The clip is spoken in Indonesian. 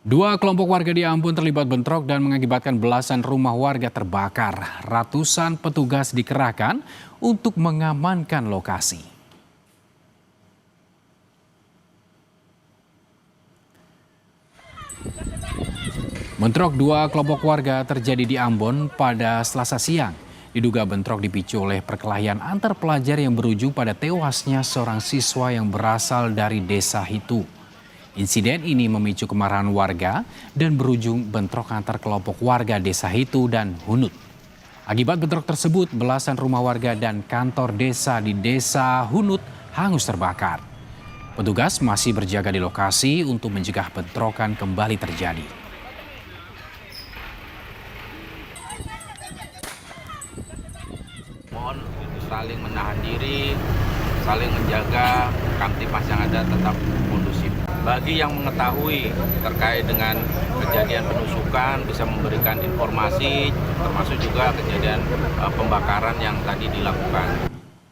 Dua kelompok warga di Ambon terlibat bentrok dan mengakibatkan belasan rumah warga terbakar. Ratusan petugas dikerahkan untuk mengamankan lokasi. Bentrok dua kelompok warga terjadi di Ambon pada Selasa siang. Diduga bentrok dipicu oleh perkelahian antar pelajar yang berujung pada tewasnya seorang siswa yang berasal dari desa Hitu. Insiden ini memicu kemarahan warga dan berujung bentrok antar kelompok warga desa Hitu dan Hunut. Akibat bentrok tersebut, belasan rumah warga dan kantor desa di desa Hunut hangus terbakar. Petugas masih berjaga di lokasi untuk mencegah bentrokan kembali terjadi. Mohon saling menahan diri, saling menjaga Kamtipas yang ada tetap kondusif. Bagi yang mengetahui terkait dengan kejadian penusukan bisa memberikan informasi, termasuk juga kejadian pembakaran yang tadi dilakukan.